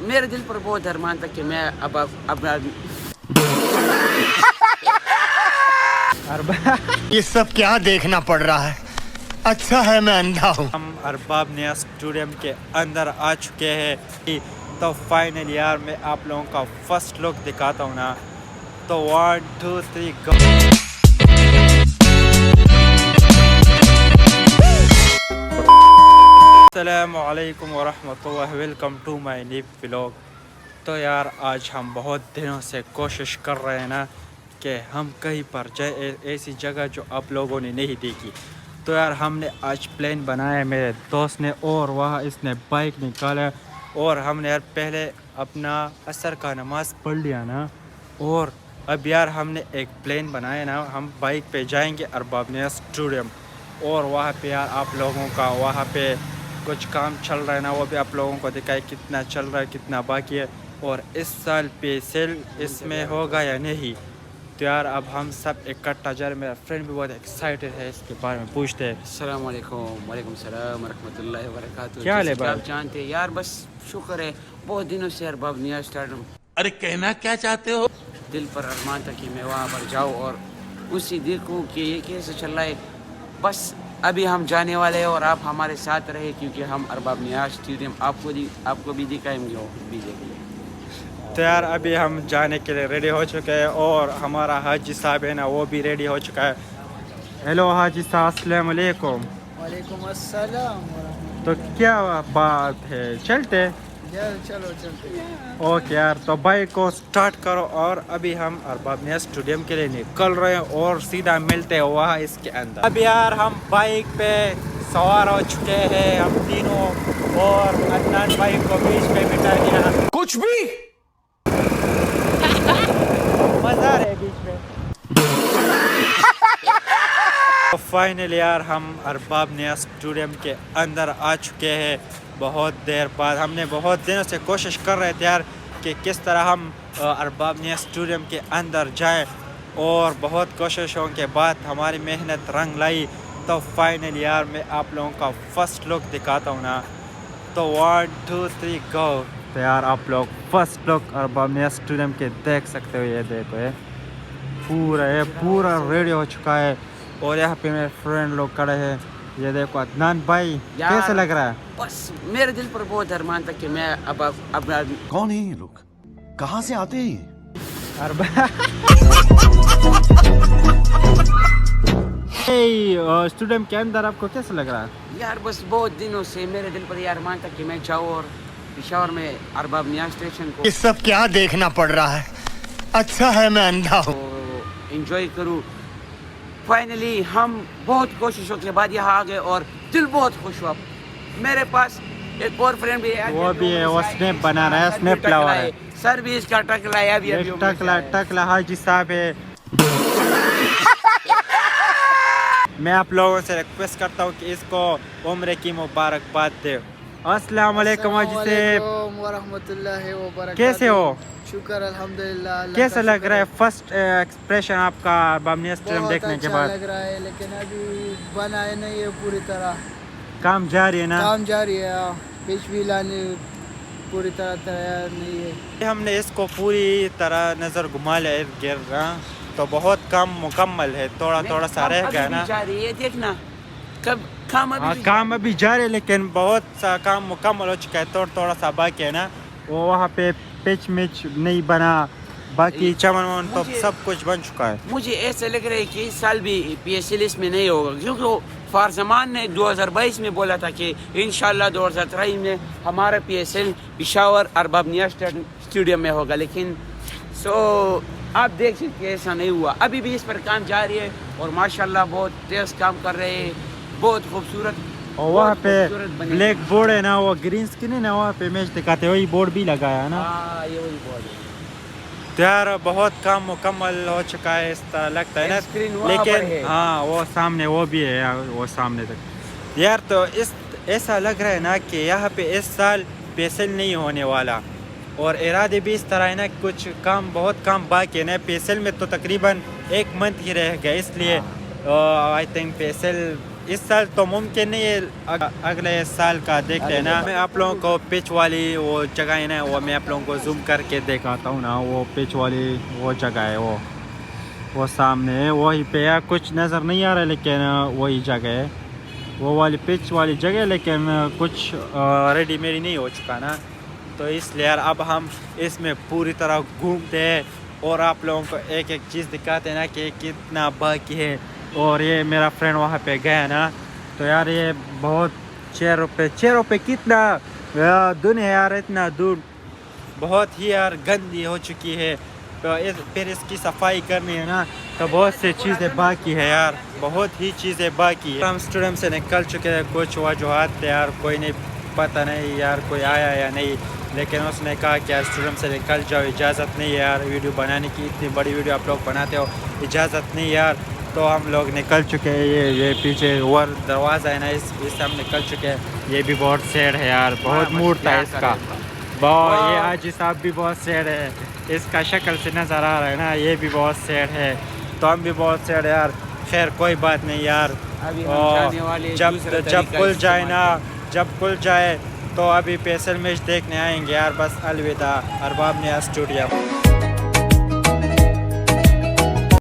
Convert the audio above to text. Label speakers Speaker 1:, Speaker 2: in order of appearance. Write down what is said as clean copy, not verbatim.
Speaker 1: میرے دل پر بہت ارمان تھا کہ میں اب
Speaker 2: یہ سب کیا دیکھنا پڑ رہا ہے؟ اچھا ہے میں اندھا ہوں.
Speaker 3: ہم ارباب نیا اسٹوڈیم کے اندر آ چکے ہیں. تو فائنل یار میں آپ لوگوں کا فرسٹ لک دکھاتا ہوں نا. تو 1 2 3 گو. السلام علیکم ورحمۃ اللہ، welcome to my new vlog. تو یار آج ہم بہت دنوں سے کوشش کر رہے ہیں نا کہ ہم کہیں پر جائے ایسی جگہ جو آپ لوگوں نے نہیں دیکھی. تو یار ہم نے آج پلان بنایا میرے دوست نے، اور وہاں اس نے بائک نکالا اور ہم نے یار پہلے اپنا عصر کا نماز پڑھ لیا نا. اور اب یار ہم نے ایک پلان بنایا نا، ہم بائک پہ جائیں گے ارباب نیا اسٹوڈیم. اور وہاں پہ یار آپ لوگوں کا وہاں پہ کچھ کام چل رہا ہے نا، وہ بھی آپ لوگوں کو دکھائے کتنا چل رہا ہے کتنا باقی ہے، اور اس سال پے سیل اس میں ہوگا یا نہیں. تو یار اب ہم سب اکٹھا جا رہے ہیں. میرا فرینڈ بھی بہت ایکسائٹیڈ ہے، اس کے بارے میں پوچھتے ہیں.
Speaker 1: السلام علیکم. وعلیکم السلام ورحمۃ اللہ وبرکاتہ.
Speaker 3: کیا حال ہے
Speaker 1: جیسے کہ
Speaker 3: بھائی؟
Speaker 1: آپ جانتے ہیں یار، بس شکر ہے بہت دنوں سے ارباب نیا اسٹارڈم
Speaker 2: ارے کہنا کیا چاہتے ہو؟
Speaker 1: دل پر ارمان تھا کہ میں وہاں پر جاؤں اور اسی دیکھوں کہ یہ کیسے چل رہا ہے. بس ابھی ہم جانے والے ہیں اور آپ ہمارے ساتھ رہے، کیونکہ ہم ارباب نیا اسٹیڈیم آپ کو بھی دکھائیں گے اور بھی دیکھیں گے.
Speaker 3: تو یار ابھی ہم جانے کے لیے ریڈی ہو چکے ہیں، اور ہمارا حاجی صاحب ہے نا وہ بھی ریڈی ہو چکا ہے. ہیلو حاجی صاحب، السلام علیکم.
Speaker 4: وعلیکم السلام ورحمۃ
Speaker 3: تو کیا بات ہے، چلتے؟
Speaker 4: اللہ. چلو چلتے ہیں.
Speaker 3: اوکے یار، تو بائک کو سٹارٹ کرو. اور ابھی ہم ارباب نیا اسٹوڈیم کے لیے نکل رہے ہیں اور سیدھا ملتے ہیں وہاں اس کے اندر. اب یار ہم بائک پہ سوار ہو چکے ہیں ہم تینوں، اور عدنان بائک کو بیچ پہ بٹھا دیا.
Speaker 2: کچھ بھی
Speaker 3: مزہ آ رہا ہے بیچ میں. فائنل یار ہم ارباب نیا اسٹوڈیم کے اندر آ چکے ہیں. بہت دیر بعد ہم نے بہت دنوں سے کوشش کر رہے تھے یار کہ کس طرح ہم ارباب نیا اسٹوڈیم کے اندر جائیں، اور بہت کوششوں کے بعد ہماری محنت رنگ لائی. تو فائنل یار میں آپ لوگوں کا فرسٹ لک دکھاتا ہوں نا. تو 1 2 3 گو. تو یار آپ لوگ فرسٹ لک ارباب نیا اسٹوڈیم کے دیکھ سکتے ہو. یہ دیکھو یہ پورا ریڈی ہو چکا ہے، اور یہاں پہ میرے فرینڈ لوگ کھڑے ہیں. یہ دیکھو عدنان بھائی
Speaker 1: یار
Speaker 3: کیسے لگ رہا ہے؟
Speaker 1: بس میرے دل پر بہت ارمان تھا کہ میں اب
Speaker 2: کون ہے یہ لوگ؟ کہاں سے آتے ہیں؟
Speaker 3: اسٹوڈیم کے اندر آپ کو کیسا لگ رہا ہے؟
Speaker 1: یار بس بہت دنوں سے میرے دل پر یہ ارمان تھا کہ میں جاؤں اور پشاور میں ارباب نیا اسٹیشن کو
Speaker 2: یہ سب کیا دیکھنا پڑ رہا ہے؟ اچھا ہے میں اندھا ہوں.
Speaker 1: انجوائے کروں. فائنلی ہم بہت کوششوں کے بعد یہاں آ گئے اور دل بہت خوش ہوا. میرے پاس ایک اور فرینڈ بھی ہے،
Speaker 3: وہ بھی ہے، وہ سنیپ بنا رہا ہے، سنیپ لاور ہے.
Speaker 1: سر بھی اس کا ٹکلا ہے. ابھی
Speaker 3: ٹکلا حاجی صاحب ہے. میں آپ لوگوں سے ریکویسٹ کرتا ہوں کہ اس کو عمرے کی مبارکباد دے. السلام علیکم حاجی صاحب،
Speaker 4: ورحمۃ اللہ وبرکاتہ.
Speaker 3: کیسے ہو؟
Speaker 4: شکر الحمدللہ.
Speaker 3: کیسا لگ رہا ہے فرسٹ ایکسپریشن آپ کا ارباب نیا اسٹوڈیم دیکھنے کے بعد؟
Speaker 4: بہت اچھا لگ رہا ہے، لیکن ابھی بنائے نہیں ہے پوری طرح.
Speaker 3: کام جاری ہے نا؟
Speaker 4: کام جاری ہے، پیش بھی لانے پوری طرح تیار نہیں ہے.
Speaker 3: ہم نے اس کو پوری طرح نظر گھما لیا ارد گرد، تو بہت کام مکمل ہے، تھوڑا سا رہ گیا نا.
Speaker 1: یہ دیکھنا کب
Speaker 3: کام ابھی جاری ہے، لیکن بہت سا کام مکمل ہو چکا ہے، تھوڑا سا باقی ہے نا. وہ وہاں پہ پچ مچ نہیں بنا، باقی چمن تو سب کچھ بن چکا ہے.
Speaker 1: مجھے ایسا لگ رہا ہے کہ اس سال بھی پی ایس ایل اس میں نہیں ہوگا، کیونکہ فارزمان نے 2022 میں بولا تھا کہ انشاءاللہ 2023 میں ہمارا پی ایس ایل پشاور ارباب نیا اسٹیڈیم میں ہوگا. لیکن آپ دیکھ سکتے ایسا نہیں ہوا. ابھی بھی اس پر کام جاری ہے، اور ماشاءاللہ بہت تیز کام کر رہے ہیں. بہت خوبصورت.
Speaker 3: اور وہاں پہ بلیک بورڈ ہے نا، وہ گرین اسکرین ہے نا، وہاں پہ میچ دکھاتے وہی بورڈ بھی لگایا ہے نا.
Speaker 1: یہ وہی بورڈ ہے.
Speaker 3: یار بہت کام مکمل ہو چکا ہے اس طرح لگتا ہے نا.
Speaker 1: اسکرین وہاں پر
Speaker 3: لیکن
Speaker 1: ہے.
Speaker 3: ہاں وہ سامنے وہ بھی ہے، وہ سامنے تک. یار تو ایسا لگ رہا ہے نا کہ یہاں پہ اس سال پیسل نہیں ہونے والا، اور ارادے بھی اس طرح ہے نا. کچھ بہت کام باقی ہے نا. پیسل میں تو تقریباً 1 منتھ ہی رہ گیا، اس لیے آئی تھنک پیسل اس سال تو ممکن نہیں ہے, اگلے سال کا دیکھتے ہیں نا. میں آپ لوگوں کو پچ والی وہ جگہ ہے نا, وہ میں آپ لوگوں کو زوم کر کے دکھاتا ہوں نا. وہ پچ والی وہ جگہ ہے, وہ سامنے ہے, وہی پہ ہے. کچھ نظر نہیں آ رہا لیکن وہی جگہ ہے, وہ والی پچ والی جگہ, لیکن کچھ ریڈی میڈی نہیں ہو چکا نا. تو اس لیے یار اب ہم اس میں پوری طرح گھومتے ہیں اور آپ لوگوں کو ایک ایک چیز دکھاتے ہیں نا کہ کتنا باقی ہے. اور یہ میرا فرینڈ وہاں پہ گیا نا, تو یار یہ بہت 6 روپے کتنا دنیا یار, اتنا دور بہت ہی یار گندی ہو چکی ہے. تو پھر اس کی صفائی کرنی ہے نا, تو بہت سی چیزیں باقی ہے یار, بہت ہی چیزیں باقی ہے. ہم اسٹوڈنٹ سے نکل چکے ہیں, کچھ وجوہات تھے یار, کوئی نہیں پتہ نہیں یار کوئی آیا یا نہیں, لیکن اس نے کہا کہ یار اسٹوڈنٹ سے نکل جاؤ, اجازت نہیں ہے یار ویڈیو بنانے کی, اتنی بڑی ویڈیو آپ لوگ بناتے ہو, اجازت نہیں یار. تو ہم لوگ نکل چکے ہیں. یہ پیچھے وہ دروازہ ہے نا, اس سے ہم نکل چکے ہیں. یہ بھی بہت سیڈ ہے یار, بہت موڈ تھا اس کا. یہ حاجی صاحب بھی بہت سیڈ ہے, اس کا شکل سے نظر آ رہا ہے نا, یہ بھی بہت سیڈ ہے. تو ہم بھی بہت سیڈ ہے یار. خیر کوئی بات نہیں یار, جب کھل جائے نا, جب کھل جائے تو ابھی پیسل میچ دیکھنے آئیں گے یار. بس الوداع ارباب نیا اسٹوڈیو.